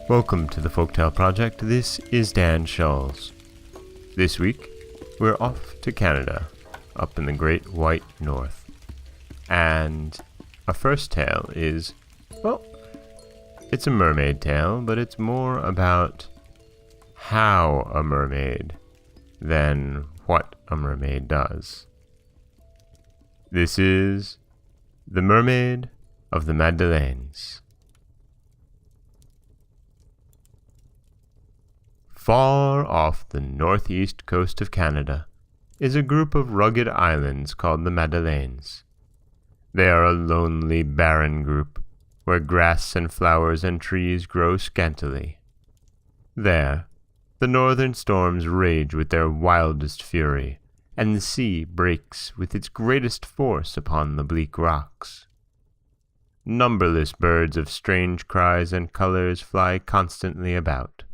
Welcome to the Folktale Project. This is Dan Schulz. This week, we're off to Canada, up in the Great White North. And our first tale is, well, it's a mermaid tale, but it's more about how a mermaid than what a mermaid does. This is The Mermaid of the Magdalenes. Far off the northeast coast of Canada is a group of rugged islands called the Magdalenes. They are a lonely, barren group where grass and flowers and trees grow scantily. There, the northern storms rage with their wildest fury, and the sea breaks with its greatest force upon the bleak rocks. Numberless birds of strange cries and colors fly constantly about.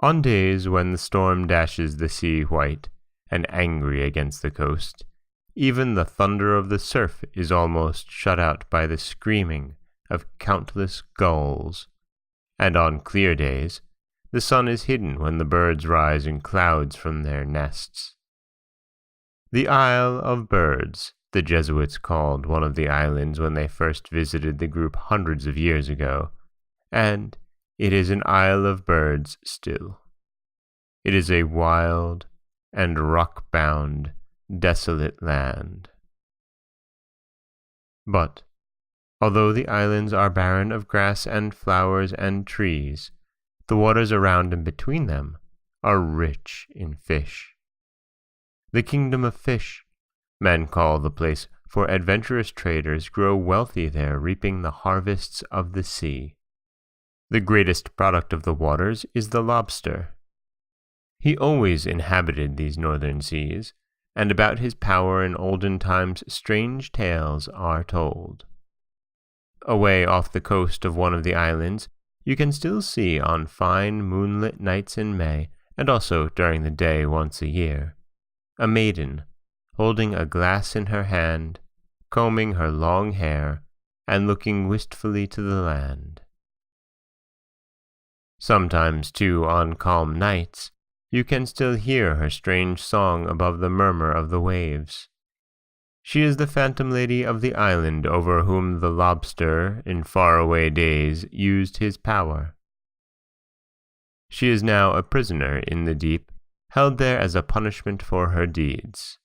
On days when the storm dashes the sea white and angry against the coast, even the thunder of the surf is almost shut out by the screaming of countless gulls, and on clear days, the sun is hidden when the birds rise in clouds from their nests. The Isle of Birds, the Jesuits called one of the islands when they first visited the group hundreds of years ago, and it is an Isle of Birds still. It is a wild and rock-bound, desolate land. But, although the islands are barren of grass and flowers and trees, the waters around and between them are rich in fish. The kingdom of fish, men call the place, for adventurous traders grow wealthy there, reaping the harvests of the sea. The greatest product of the waters is the lobster. He always inhabited these northern seas, and about his power in olden times strange tales are told. Away off the coast of one of the islands, you can still see on fine moonlit nights in May, and also during the day once a year, a maiden, holding a glass in her hand, combing her long hair, and looking wistfully to the land. Sometimes, too, on calm nights, you can still hear her strange song above the murmur of the waves. She is the phantom lady of the island over whom the lobster, in faraway days, used his power. She is now a prisoner in the deep, held there as a punishment for her deeds.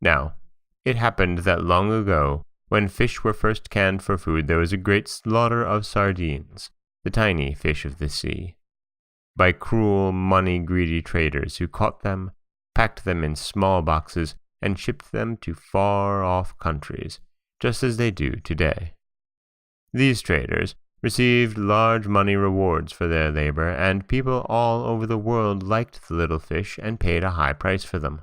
Now, it happened that long ago, when fish were first canned for food, there was a great slaughter of sardines, the tiny fish of the sea, by cruel, money-greedy traders who caught them, packed them in small boxes, and shipped them to far-off countries, just as they do today. These traders received large money rewards for their labor, and people all over the world liked the little fish and paid a high price for them.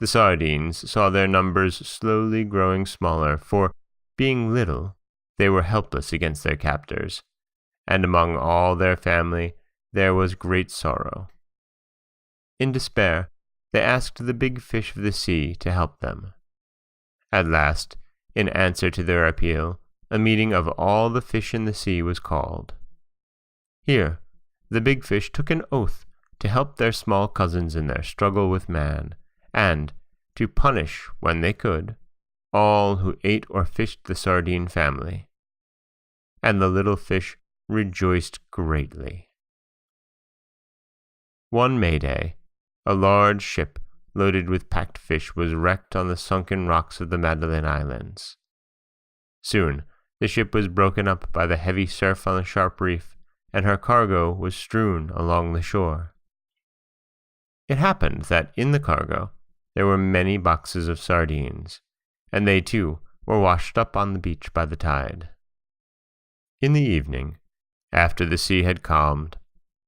The sardines saw their numbers slowly growing smaller, for, being little, they were helpless against their captors, and among all their family there was great sorrow. In despair, they asked the big fish of the sea to help them. At last, in answer to their appeal, a meeting of all the fish in the sea was called. Here, the big fish took an oath to help their small cousins in their struggle with man, and to punish, when they could, all who ate or fished the sardine family. And the little fish rejoiced greatly. One May Day, a large ship loaded with packed fish was wrecked on the sunken rocks of the Magdalene Islands. Soon, the ship was broken up by the heavy surf on the sharp reef, and her cargo was strewn along the shore. It happened that in the cargo there were many boxes of sardines, and they too were washed up on the beach by the tide. In the evening, after the sea had calmed,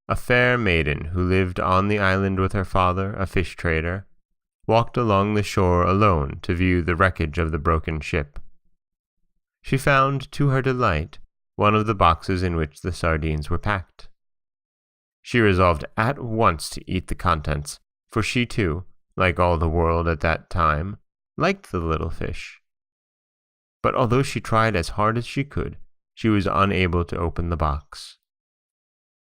a fair maiden who lived on the island with her father, a fish trader, walked along the shore alone to view the wreckage of the broken ship. She found, to her delight, one of the boxes in which the sardines were packed. She resolved at once to eat the contents, for she too, like all the world at that time, liked the little fish. But although she tried as hard as she could, she was unable to open the box.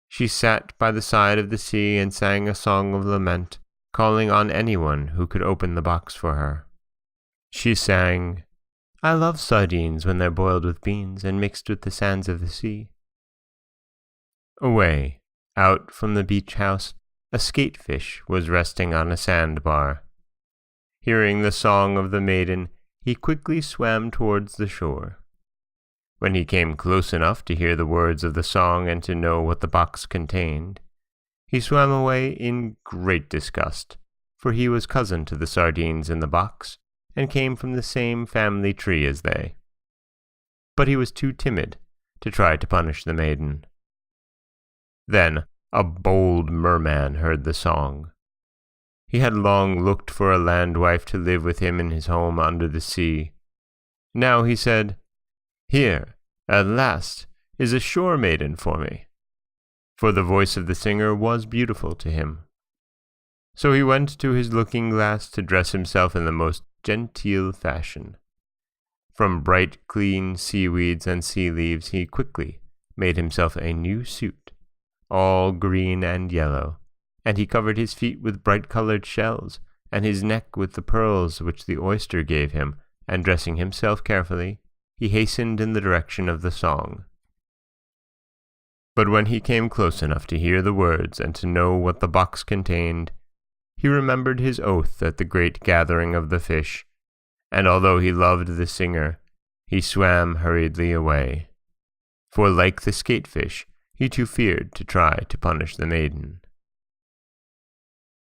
She sat by the side of the sea and sang a song of lament, calling on anyone who could open the box for her. She sang, "I love sardines when they're boiled with beans and mixed with the sands of the sea." Away, out from the beach house, a skatefish was resting on a sandbar. Hearing the song of the maiden, he quickly swam towards the shore. When he came close enough to hear the words of the song and to know what the box contained, he swam away in great disgust, for he was cousin to the sardines in the box, and came from the same family tree as they. But he was too timid to try to punish the maiden. Then a bold merman heard the song. He had long looked for a landwife to live with him in his home under the sea. Now he said, "Here, at last, is a shore maiden for me," for the voice of the singer was beautiful to him. So he went to his looking-glass to dress himself in the most genteel fashion. From bright, clean seaweeds and sea leaves he quickly made himself a new suit, all green and yellow, and he covered his feet with bright-colored shells, and his neck with the pearls which the oyster gave him, and dressing himself carefully, he hastened in the direction of the song. But when he came close enough to hear the words and to know what the box contained, he remembered his oath at the great gathering of the fish, and although he loved the singer, he swam hurriedly away. For like the skatefish, he too feared to try to punish the maiden.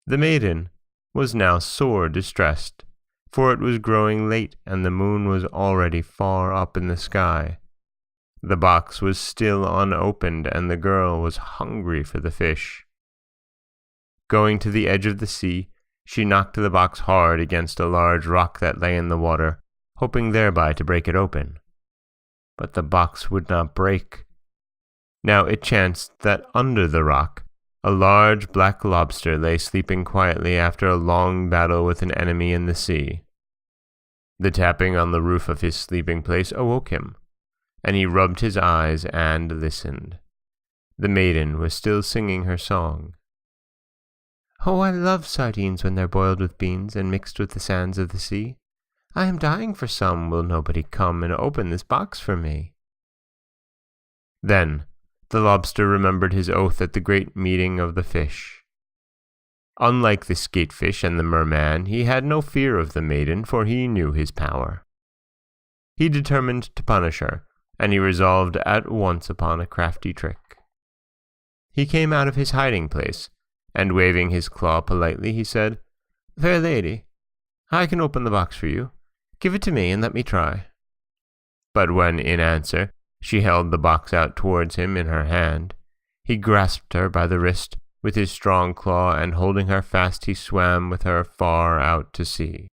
The maiden was now sore distressed, for it was growing late and the moon was already far up in the sky. The box was still unopened, and the girl was hungry for the fish. Going to the edge of the sea, she knocked the box hard against a large rock that lay in the water, hoping thereby to break it open. But the box would not break. Now it chanced that under the rock, a large black lobster lay sleeping quietly after a long battle with an enemy in the sea. The tapping on the roof of his sleeping place awoke him, and he rubbed his eyes and listened. The maiden was still singing her song. "Oh, I love sardines when they're boiled with beans and mixed with the sands of the sea. I am dying for some. Will nobody come and open this box for me?" Then the lobster remembered his oath at the great meeting of the fish. Unlike the skatefish and the merman, he had no fear of the maiden, for he knew his power. He determined to punish her, and he resolved at once upon a crafty trick. He came out of his hiding place, and waving his claw politely, he said, "Fair lady, I can open the box for you. Give it to me and let me try." But when, in answer, she held the box out towards him in her hand, he grasped her by the wrist with his strong claw, and holding her fast he swam with her far out to sea.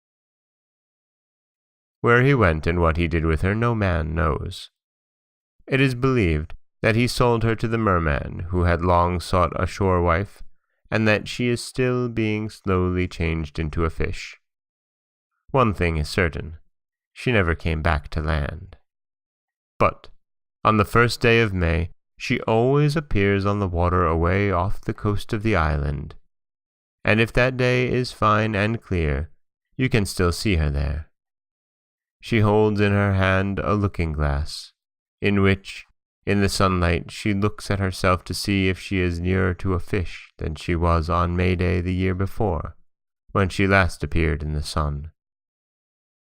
Where he went and what he did with her no man knows. It is believed that he sold her to the merman who had long sought a shore wife, and that she is still being slowly changed into a fish. One thing is certain, she never came back to land. But on the first day of May, she always appears on the water away off the coast of the island, and if that day is fine and clear, you can still see her there. She holds in her hand a looking-glass, in which, in the sunlight, she looks at herself to see if she is nearer to a fish than she was on May Day the year before, when she last appeared in the sun.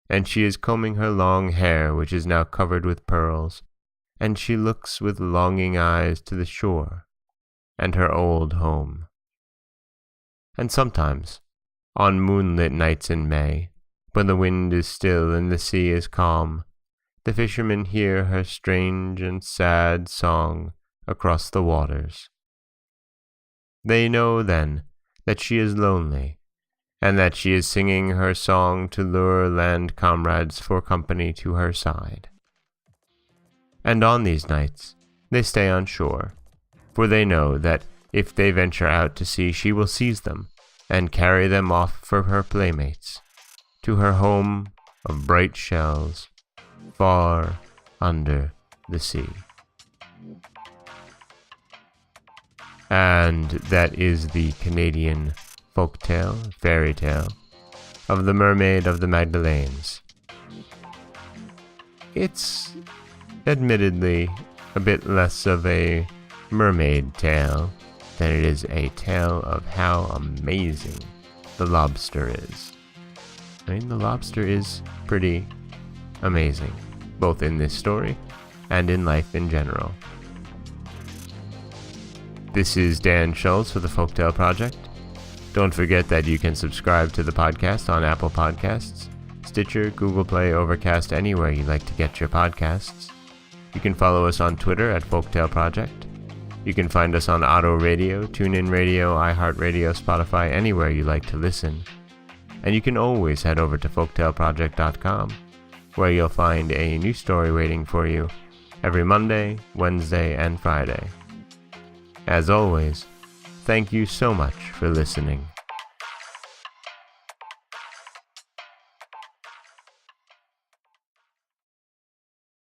And she is combing her long hair, which is now covered with pearls, and she looks with longing eyes to the shore and her old home. And sometimes, on moonlit nights in May, when the wind is still and the sea is calm, the fishermen hear her strange and sad song across the waters. They know then that she is lonely, and that she is singing her song to lure land comrades for company to her side. And on these nights they stay on shore, for they know that if they venture out to sea she will seize them and carry them off for her playmates, to her home of bright shells far under the sea. And that is the Canadian folktale, fairy tale, of the Mermaid of the Magdalenes. It's admittedly a bit less of a mermaid tale than it is a tale of how amazing the lobster is. I mean, the lobster is pretty amazing, both in this story and in life in general. This is Dan Schultz for the Folktale Project. Don't forget that you can subscribe to the podcast on Apple Podcasts, Stitcher, Google Play, Overcast, anywhere you like to get your podcasts. You can follow us on Twitter at Folktale Project. You can find us on Auto Radio, TuneIn Radio, iHeartRadio, Spotify, anywhere you like to listen. And you can always head over to folktaleproject.com, where you'll find a new story waiting for you every Monday, Wednesday, and Friday. As always, thank you so much for listening.